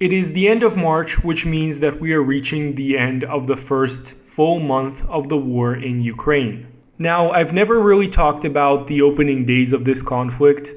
It is the end of March, which means that we are reaching the end of the first full month of the war in Ukraine. Now, I've never really talked about the opening days of this conflict,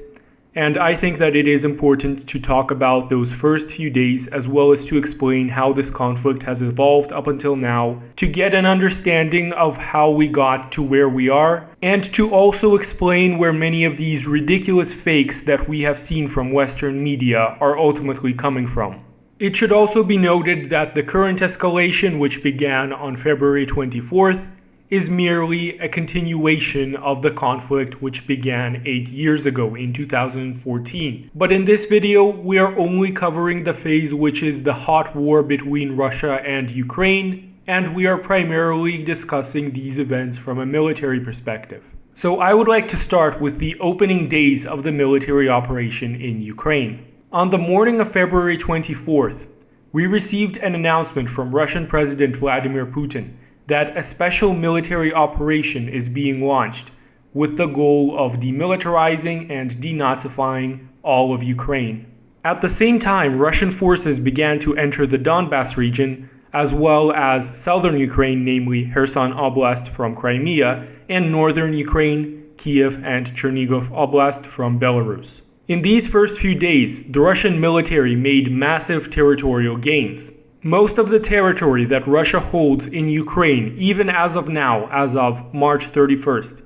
and I think that it is important to talk about those first few days as well as to explain how this conflict has evolved up until now, to get an understanding of how we got to where we are, and to also explain where many of these ridiculous fakes that we have seen from Western media are ultimately coming from. It should also be noted that the current escalation, which began on February 24th, is merely a continuation of the conflict which began 8 years ago in 2014. But in this video, we are only covering the phase which is the hot war between Russia and Ukraine, and we are primarily discussing these events from a military perspective. So I would like to start with the opening days of the military operation in Ukraine. On the morning of February 24th, we received an announcement from Russian President Vladimir Putin that a special military operation is being launched with the goal of demilitarizing and denazifying all of Ukraine. At the same time, Russian forces began to enter the Donbas region, as well as southern Ukraine, namely Kherson Oblast from Crimea, and northern Ukraine, Kiev and Chernigov Oblast from Belarus. In these first few days, the Russian military made massive territorial gains. Most of the territory that Russia holds in Ukraine, even as of now, as of March 31st,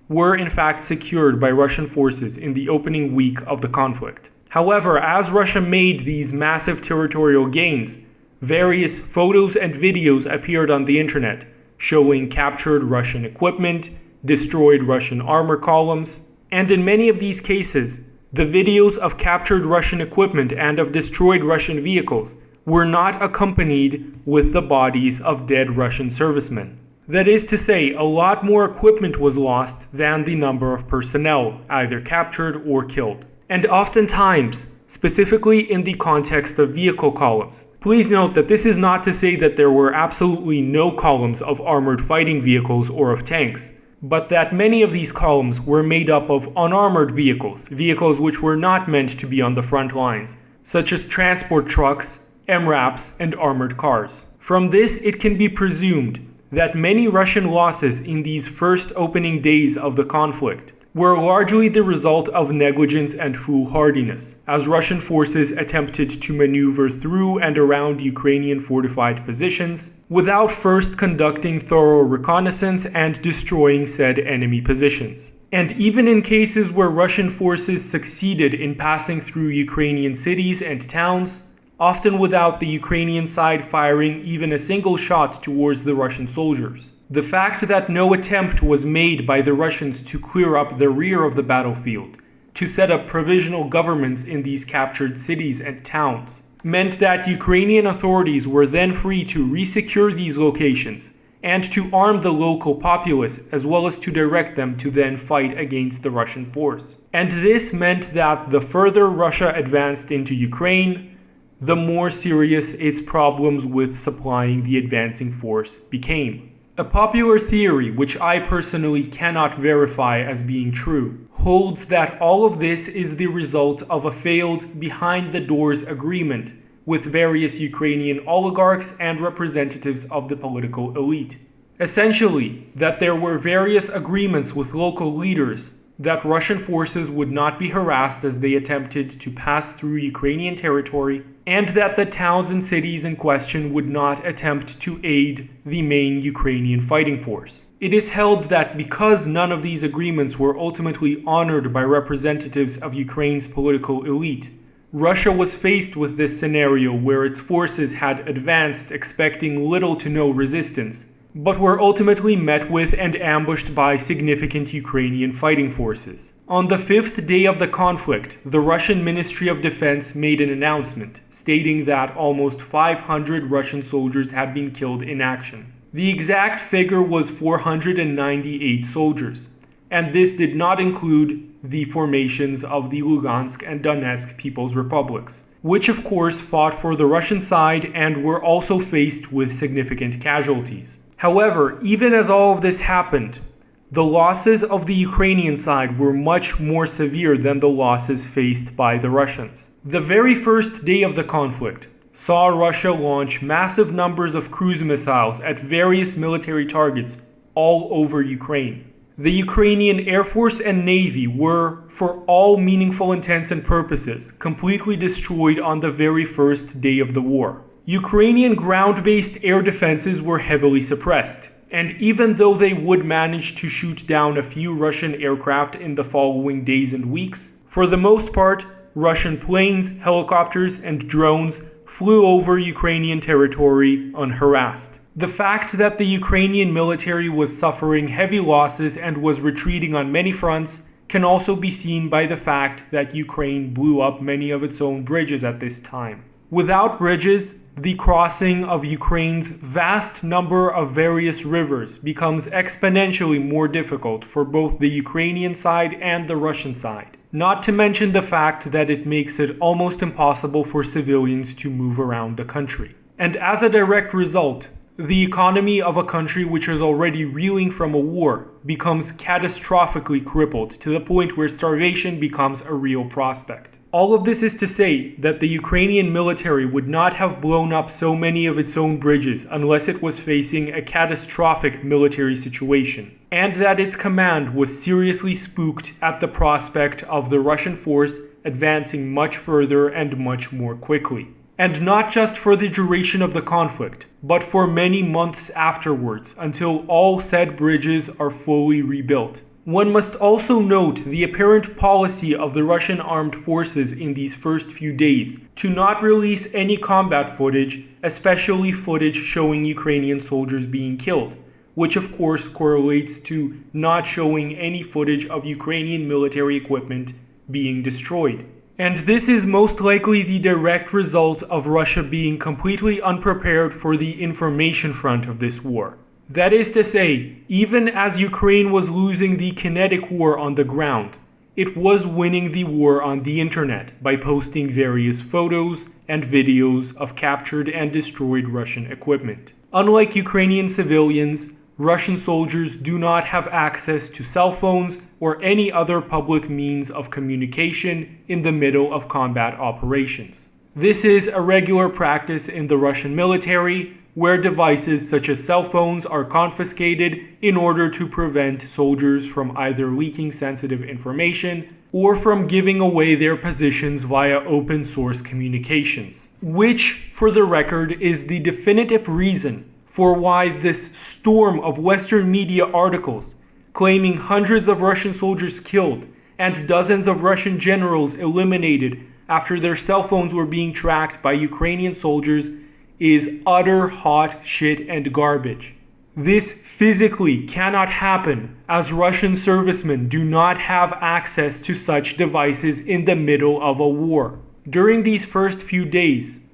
were in fact secured by Russian forces in the opening week of the conflict. However, as Russia made these massive territorial gains, various photos and videos appeared on the internet showing captured Russian equipment, destroyed Russian armor columns, and in many of these cases, the videos of captured Russian equipment and of destroyed Russian vehicles were not accompanied with the bodies of dead Russian servicemen. That is to say, a lot more equipment was lost than the number of personnel, either captured or killed. And oftentimes, specifically in the context of vehicle columns. Please note that this is not to say that there were absolutely no columns of armored fighting vehicles or of tanks, but that many of these columns were made up of unarmored vehicles, vehicles which were not meant to be on the front lines, such as transport trucks, MRAPs, and armored cars. From this, it can be presumed that many Russian losses in these first opening days of the conflict were largely the result of negligence and foolhardiness, as Russian forces attempted to maneuver through and around Ukrainian fortified positions without first conducting thorough reconnaissance and destroying said enemy positions. And even in cases where Russian forces succeeded in passing through Ukrainian cities and towns, often without the Ukrainian side firing even a single shot towards the Russian soldiers. The fact that no attempt was made by the Russians to clear up the rear of the battlefield, to set up provisional governments in these captured cities and towns, meant that Ukrainian authorities were then free to resecure these locations and to arm the local populace as well as to direct them to then fight against the Russian force. And this meant that the further Russia advanced into Ukraine, the more serious its problems with supplying the advancing force became. A popular theory, which I personally cannot verify as being true, holds that all of this is the result of a failed behind-the-doors agreement with various Ukrainian oligarchs and representatives of the political elite. Essentially, that there were various agreements with local leaders that Russian forces would not be harassed as they attempted to pass through Ukrainian territory, and that the towns and cities in question would not attempt to aid the main Ukrainian fighting force. It is held that because none of these agreements were ultimately honored by representatives of Ukraine's political elite, Russia was faced with this scenario where its forces had advanced expecting little to no resistance, but were ultimately met with and ambushed by significant Ukrainian fighting forces. On the 5th day of the conflict, the Russian Ministry of Defense made an announcement stating that almost 500 Russian soldiers had been killed in action. The exact figure was 498 soldiers, and this did not include the formations of the Lugansk and Donetsk People's Republics, which of course fought for the Russian side and were also faced with significant casualties. However, even as all of this happened, the losses of the Ukrainian side were much more severe than the losses faced by the Russians. The very first day of the conflict, saw Russia launch massive numbers of cruise missiles at various military targets all over Ukraine. The Ukrainian Air Force and Navy were, for all meaningful intents and purposes, completely destroyed on the very first day of the war. Ukrainian ground-based air defenses were heavily suppressed, and even though they would manage to shoot down a few Russian aircraft in the following days and weeks, for the most part, Russian planes, helicopters, and drones flew over Ukrainian territory unharassed. The fact that the Ukrainian military was suffering heavy losses and was retreating on many fronts can also be seen by the fact that Ukraine blew up many of its own bridges at this time. Without bridges, the crossing of Ukraine's vast number of various rivers becomes exponentially more difficult for both the Ukrainian side and the Russian side. Not to mention the fact that it makes it almost impossible for civilians to move around the country. And as a direct result, the economy of a country which is already reeling from a war becomes catastrophically crippled to the point where starvation becomes a real prospect. All of this is to say that the Ukrainian military would not have blown up so many of its own bridges unless it was facing a catastrophic military situation, and that its command was seriously spooked at the prospect of the Russian force advancing much further and much more quickly. And not just for the duration of the conflict, but for many months afterwards, until all said bridges are fully rebuilt. One must also note the apparent policy of the Russian armed forces in these first few days to not release any combat footage, especially footage showing Ukrainian soldiers being killed, which of course correlates to not showing any footage of Ukrainian military equipment being destroyed. And this is most likely the direct result of Russia being completely unprepared for the information front of this war. That is to say, even as Ukraine was losing the kinetic war on the ground, it was winning the war on the internet by posting various photos and videos of captured and destroyed Russian equipment. Unlike Ukrainian civilians, Russian soldiers do not have access to cell phones or any other public means of communication in the middle of combat operations. This is a regular practice in the Russian military, where devices such as cell phones are confiscated in order to prevent soldiers from either leaking sensitive information or from giving away their positions via open source communications. Which, for the record, is the definitive reason for why this storm of Western media articles claiming hundreds of Russian soldiers killed and dozens of Russian generals eliminated after their cell phones were being tracked by Ukrainian soldiers is utter hot shit and garbage. This physically cannot happen, as Russian servicemen do not have access to such devices in the middle of a war. During these first few days,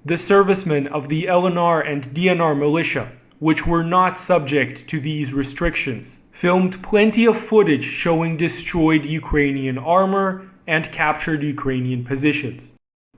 the servicemen of the LNR and DNR militia, which were not subject to these restrictions, filmed plenty of footage showing destroyed Ukrainian armor and captured Ukrainian positions.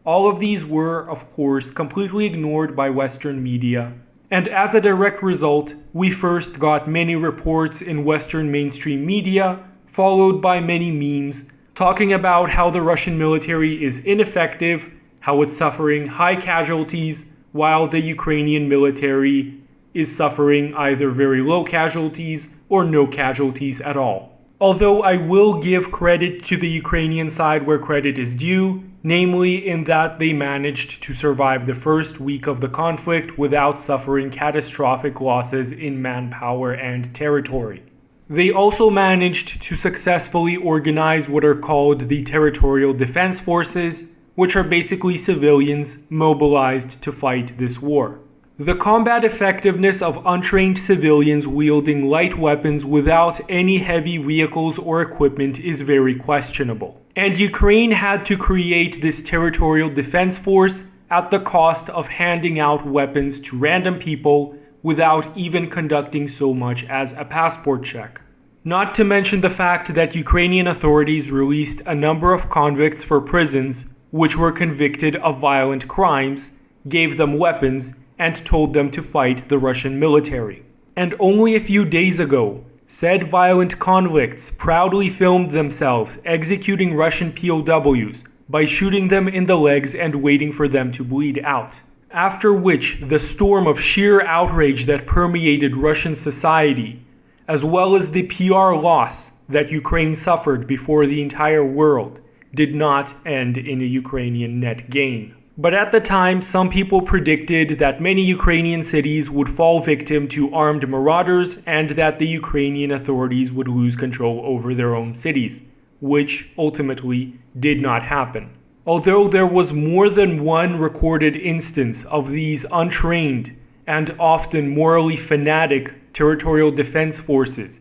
All of these were, of course, completely ignored by Western media, and as a direct result, we first got many reports in Western mainstream media, followed by many memes, talking about how the Russian military is ineffective, how it's suffering high casualties, while the Ukrainian military is suffering either very low casualties or no casualties at all. Although I will give credit to the Ukrainian side where credit is due, namely in that they managed to survive the first week of the conflict without suffering catastrophic losses in manpower and territory. They also managed to successfully organize what are called the Territorial Defense Forces, which are basically civilians mobilized to fight this war. The combat effectiveness of untrained civilians wielding light weapons without any heavy vehicles or equipment is very questionable. And Ukraine had to create this territorial defense force at the cost of handing out weapons to random people without even conducting so much as a passport check. Not to mention the fact that Ukrainian authorities released a number of convicts for prisons which were convicted of violent crimes, gave them weapons, and told them to fight the Russian military. And only a few days ago, said violent convicts proudly filmed themselves executing Russian POWs by shooting them in the legs and waiting for them to bleed out. after which the storm of sheer outrage that permeated Russian society, as well as the PR loss that Ukraine suffered before the entire world, did not end in a Ukrainian net gain. But at the time, some people predicted that many Ukrainian cities would fall victim to armed marauders and that the Ukrainian authorities would lose control over their own cities, which ultimately did not happen. Although there was more than one recorded instance of these untrained and often morally fanatic territorial defense forces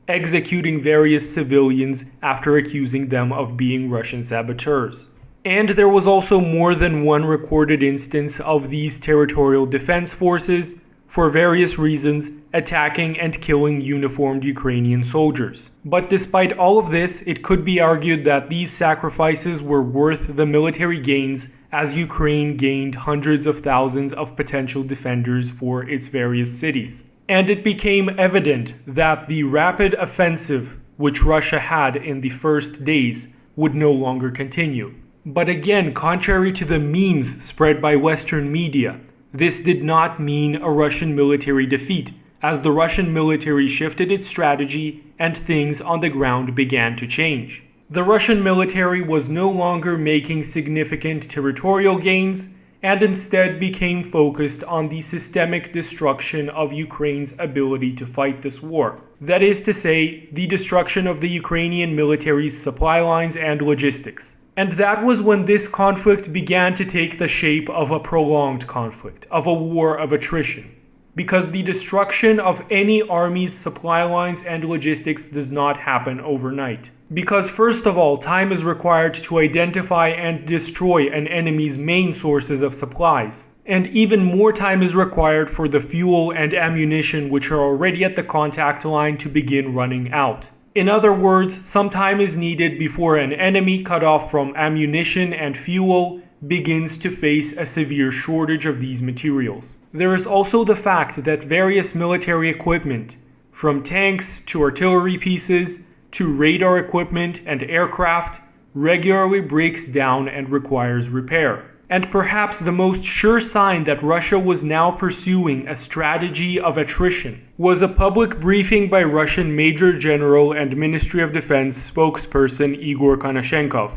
executing various civilians after accusing them of being Russian saboteurs. And there was also more than one recorded instance of these territorial defense forces, for various reasons, attacking and killing uniformed Ukrainian soldiers. But despite all of this, it could be argued that these sacrifices were worth the military gains, as Ukraine gained hundreds of thousands of potential defenders for its various cities. And it became evident that the rapid offensive which Russia had in the first days would no longer continue. But again, contrary to the memes spread by Western media, this did not mean a Russian military defeat, as the Russian military shifted its strategy and things on the ground began to change. The Russian military was no longer making significant territorial gains and instead became focused on the systemic destruction of Ukraine's ability to fight this war. That is to say, the destruction of the Ukrainian military's supply lines and logistics. And that was when this conflict began to take the shape of a prolonged conflict, of a war of attrition. Because the destruction of any army's supply lines and logistics does not happen overnight. Because first of all, time is required to identify and destroy an enemy's main sources of supplies. And even more time is required for the fuel and ammunition which are already at the contact line to begin running out. In other words, some time is needed before an enemy cut off from ammunition and fuel begins to face a severe shortage of these materials. There is also the fact that various military equipment, from tanks to artillery pieces to radar equipment and aircraft, regularly breaks down and requires repair. And perhaps the most sure sign that Russia was now pursuing a strategy of attrition was a public briefing by Russian Major General and Ministry of Defense spokesperson Igor Konashenkov.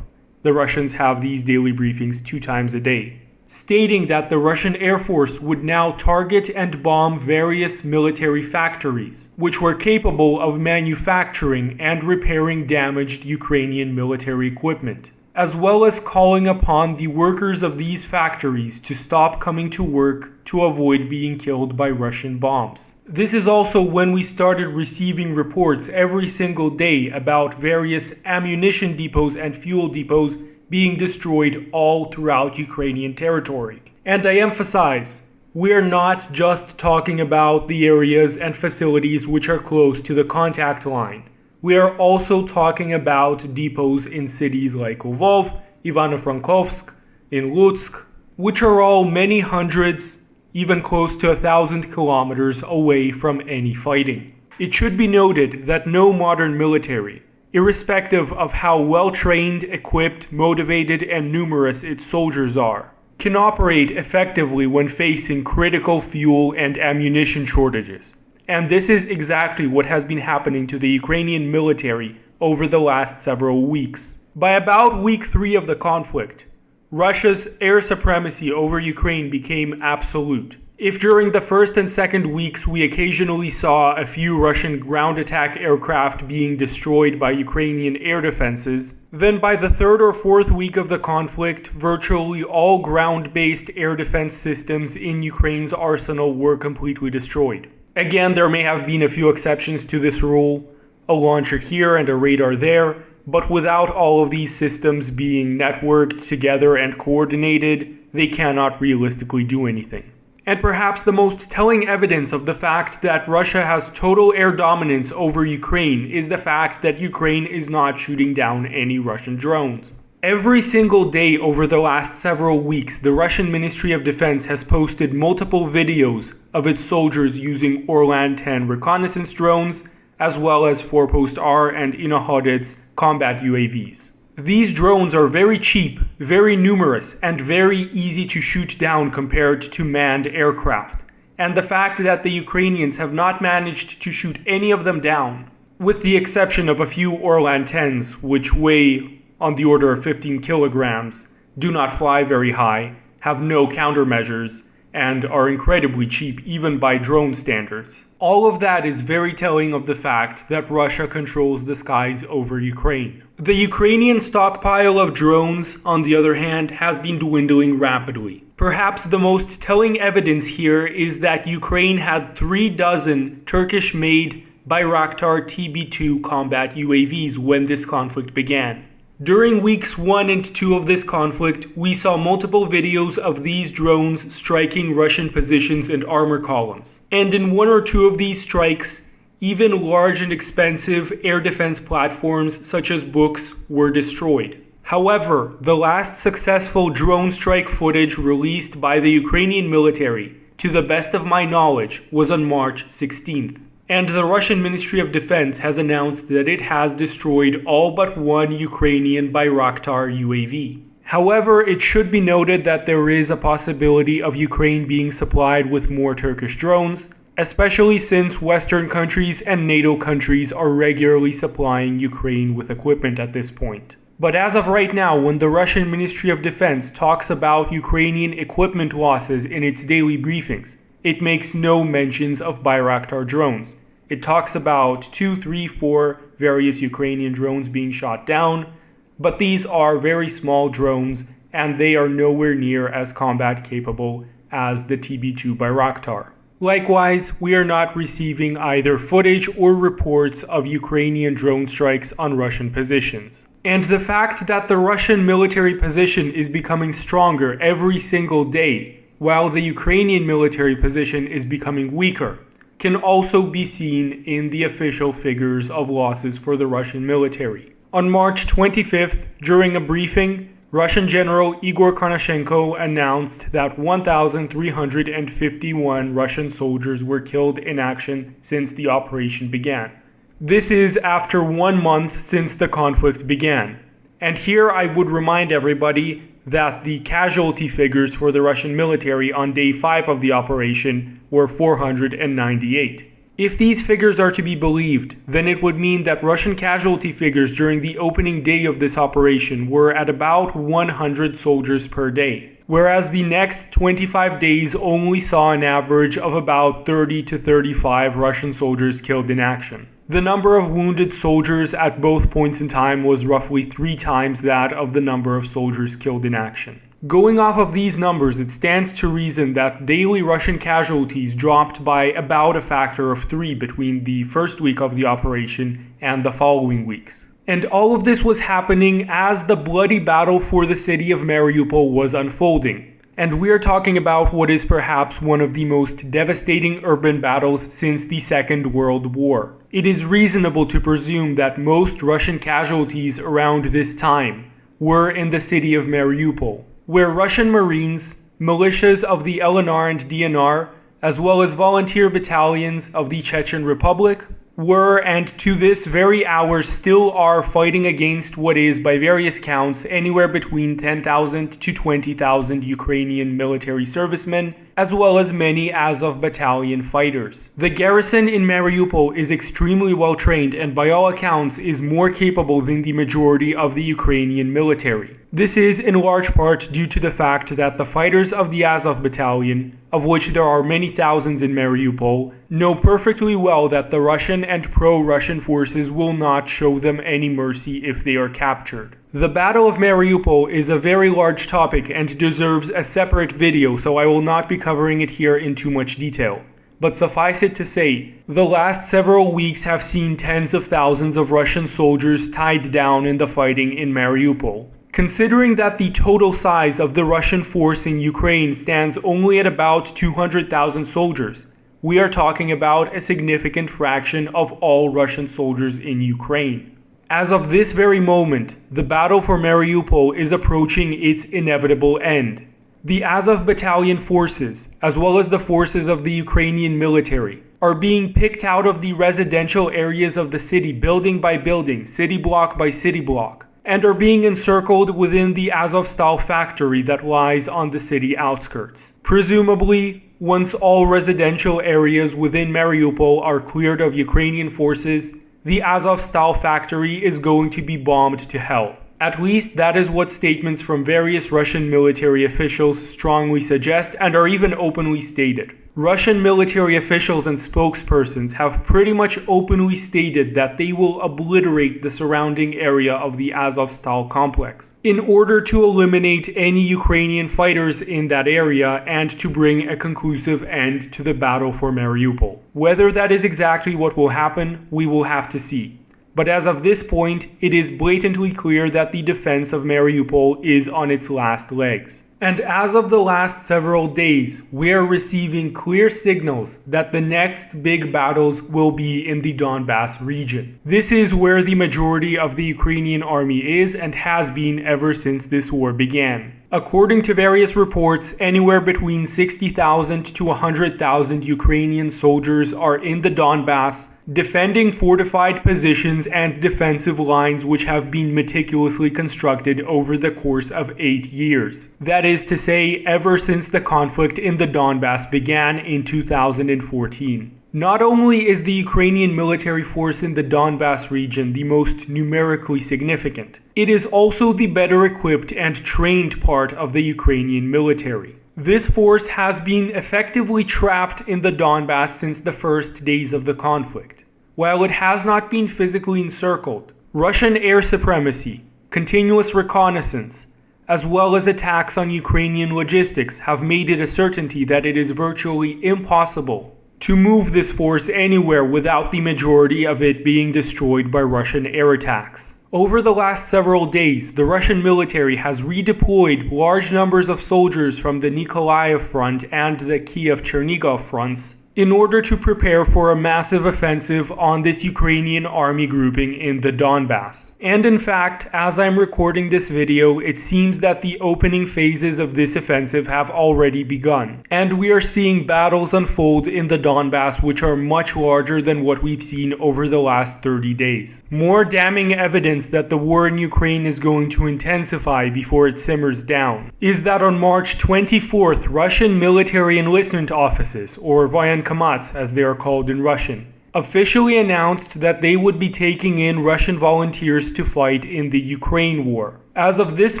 The Russians have these daily briefings 2 times a day, stating that the Russian Air Force would now target and bomb various military factories, which were capable of manufacturing and repairing damaged Ukrainian military equipment, as well as calling upon the workers of these factories to stop coming to work to avoid being killed by Russian bombs. This is also when we started receiving reports every single day about various ammunition depots and fuel depots being destroyed all throughout Ukrainian territory. And I emphasize, we're not just talking about the areas and facilities which are close to the contact line. We are also talking about depots in cities like Lvov, Ivano-Frankivsk, in Lutsk, which are all many hundreds, even close to 1,000 kilometers away from any fighting. It should be noted that no modern military, irrespective of how well trained, equipped, motivated, and numerous its soldiers are, can operate effectively when facing critical fuel and ammunition shortages. And this is exactly what has been happening to the Ukrainian military over the last several weeks. By about week 3 of the conflict, Russia's air supremacy over Ukraine became absolute. If during the first and second weeks we occasionally saw a few Russian ground attack aircraft being destroyed by Ukrainian air defenses, then by the 3rd or 4th week of the conflict, virtually all ground-based air defense systems in Ukraine's arsenal were completely destroyed. Again, there may have been a few exceptions to this rule, a launcher here and a radar there, but without all of these systems being networked together and coordinated, they cannot realistically do anything. And perhaps the most telling evidence of the fact that Russia has total air dominance over Ukraine is the fact that Ukraine is not shooting down any Russian drones. Every single day over the last several weeks, the Russian Ministry of Defense has posted multiple videos of its soldiers using Orlan-10 reconnaissance drones, as well as Forpost-R and Inohodets combat UAVs. These drones are very cheap, very numerous, and very easy to shoot down compared to manned aircraft. And the fact that the Ukrainians have not managed to shoot any of them down, with the exception of a few Orlan 10s, which weigh on the order of 15 kilograms, do not fly very high, have no countermeasures, and are incredibly cheap even by drone standards. All of that is very telling of the fact that Russia controls the skies over Ukraine. The Ukrainian stockpile of drones, on the other hand, has been dwindling rapidly. Perhaps the most telling evidence here is that Ukraine had 36 Turkish-made Bayraktar TB2 combat UAVs when this conflict began. During weeks 1 and 2 of this conflict, we saw multiple videos of these drones striking Russian positions and armor columns. And in 1 or 2 of these strikes, even large and expensive air defense platforms such as Buks were destroyed. However, the last successful drone strike footage released by the Ukrainian military, to the best of my knowledge, was on March 16th. And the Russian Ministry of Defense has announced that it has destroyed all but one Ukrainian Bayraktar UAV. However, it should be noted that there is a possibility of Ukraine being supplied with more Turkish drones, especially since Western countries and NATO countries are regularly supplying Ukraine with equipment at this point. But as of right now, when the Russian Ministry of Defense talks about Ukrainian equipment losses in its daily briefings, it makes no mentions of Bayraktar drones. It talks about 2, 3, 4 various Ukrainian drones being shot down, but these are very small drones and they are nowhere near as combat capable as the TB2 Bayraktar. Likewise, we are not receiving either footage or reports of Ukrainian drone strikes on Russian positions. And the fact that the Russian military position is becoming stronger every single day, while the Ukrainian military position is becoming weaker, can also be seen in the official figures of losses for the Russian military. On March 25th, during a briefing, Russian General Igor Konashenko announced that 1,351 Russian soldiers were killed in action since the operation began. This is after 1 month since the conflict began. And here I would remind everybody that the casualty figures for the Russian military on day 5 of the operation were 498. If these figures are to be believed, then it would mean that Russian casualty figures during the opening day of this operation were at about 100 soldiers per day, whereas the next 25 days only saw an average of about 30 to 35 Russian soldiers killed in action. The number of wounded soldiers at both points in time was roughly 3 times that of the number of soldiers killed in action. Going off of these numbers, it stands to reason that daily Russian casualties dropped by about a factor of 3 between the first week of the operation and the following weeks. And all of this was happening as the bloody battle for the city of Mariupol was unfolding. And we are talking about what is perhaps one of the most devastating urban battles since the Second World War. It is reasonable to presume that most Russian casualties around this time were in the city of Mariupol, where Russian Marines, militias of the LNR and DNR, as well as volunteer battalions of the Chechen Republic, were and to this very hour still are fighting against what is, by various counts, anywhere between 10,000 to 20,000 Ukrainian military servicemen, as well as many Azov battalion fighters. The garrison in Mariupol is extremely well trained and by all accounts is more capable than the majority of the Ukrainian military. This is in large part due to the fact that the fighters of the Azov battalion, of which there are many thousands in Mariupol, know perfectly well that the Russian and pro-Russian forces will not show them any mercy if they are captured. The Battle of Mariupol is a very large topic and deserves a separate video, so I will not be covering it here in too much detail. But suffice it to say, the last several weeks have seen tens of thousands of Russian soldiers tied down in the fighting in Mariupol. Considering that the total size of the Russian force in Ukraine stands only at about 200,000 soldiers, we are talking about a significant fraction of all Russian soldiers in Ukraine. As of this very moment, the battle for Mariupol is approaching its inevitable end. The Azov battalion forces, as well as the forces of the Ukrainian military, are being picked out of the residential areas of the city building by building, city block by city block, and are being encircled within the Azovstal factory that lies on the city outskirts. Presumably, once all residential areas within Mariupol are cleared of Ukrainian forces, the Azovstal factory is going to be bombed to hell. At least that is what statements from various Russian military officials strongly suggest and are even openly stated. Russian military officials and spokespersons have pretty much openly stated that they will obliterate the surrounding area of the Azovstal complex in order to eliminate any Ukrainian fighters in that area and to bring a conclusive end to the battle for Mariupol. Whether that is exactly what will happen, we will have to see. But as of this point, it is blatantly clear that the defense of Mariupol is on its last legs. And as of the last several days, we are receiving clear signals that the next big battles will be in the Donbass region. This is where the majority of the Ukrainian army is and has been ever since this war began. According to various reports, anywhere between 60,000 to 100,000 Ukrainian soldiers are in the Donbass, defending fortified positions and defensive lines which have been meticulously constructed over the course of 8 years. That is to say, ever since the conflict in the Donbass began in 2014. Not only is the Ukrainian military force in the Donbass region the most numerically significant, it is also the better equipped and trained part of the Ukrainian military. This force has been effectively trapped in the Donbass since the first days of the conflict. While it has not been physically encircled, Russian air supremacy, continuous reconnaissance, as well as attacks on Ukrainian logistics have made it a certainty that it is virtually impossible to move this force anywhere without the majority of it being destroyed by Russian air attacks. Over the last several days, the Russian military has redeployed large numbers of soldiers from the Nikolaev front and the Kiev-Chernigov fronts in order to prepare for a massive offensive on this Ukrainian army grouping in the Donbass. And in fact, as I'm recording this video, it seems that the opening phases of this offensive have already begun. And we are seeing battles unfold in the Donbass which are much larger than what we've seen over the last 30 days. More damning evidence that the war in Ukraine is going to intensify before it simmers down is that on March 24th, Russian military enlistment offices, or voenkomats as they are called in Russian, officially announced that they would be taking in Russian volunteers to fight in the Ukraine war. As of this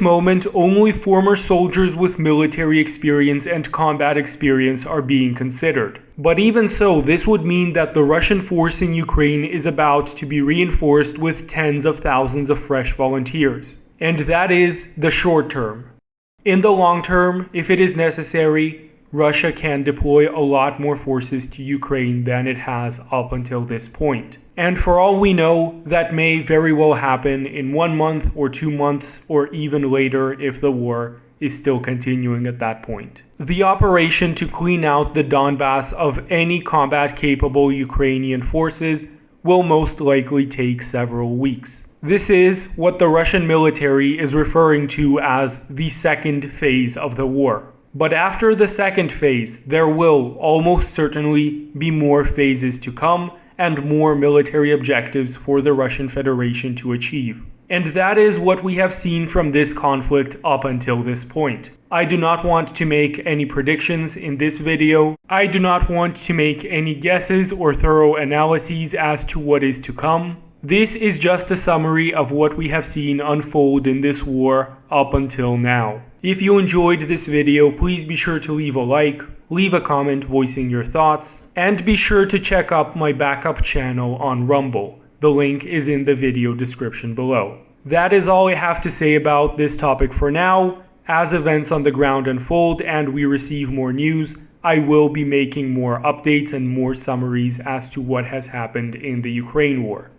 moment, only former soldiers with military experience and combat experience are being considered. But even so, this would mean that the Russian force in Ukraine is about to be reinforced with tens of thousands of fresh volunteers. And that is the short term. In the long term, if it is necessary, Russia can deploy a lot more forces to Ukraine than it has up until this point. And for all we know, that may very well happen in 1 month or 2 months or even later if the war is still continuing at that point. The operation to clean out the Donbass of any combat-capable Ukrainian forces will most likely take several weeks. This is what the Russian military is referring to as the second phase of the war. But after the second phase, there will almost certainly be more phases to come and more military objectives for the Russian Federation to achieve. And that is what we have seen from this conflict up until this point. I do not want to make any predictions in this video. I do not want to make any guesses or thorough analyses as to what is to come. This is just a summary of what we have seen unfold in this war up until now. If you enjoyed this video, please be sure to leave a like, leave a comment voicing your thoughts, and be sure to check out my backup channel on Rumble. The link is in the video description below. That is all I have to say about this topic for now. As events on the ground unfold and we receive more news, I will be making more updates and more summaries as to what has happened in the Ukraine war.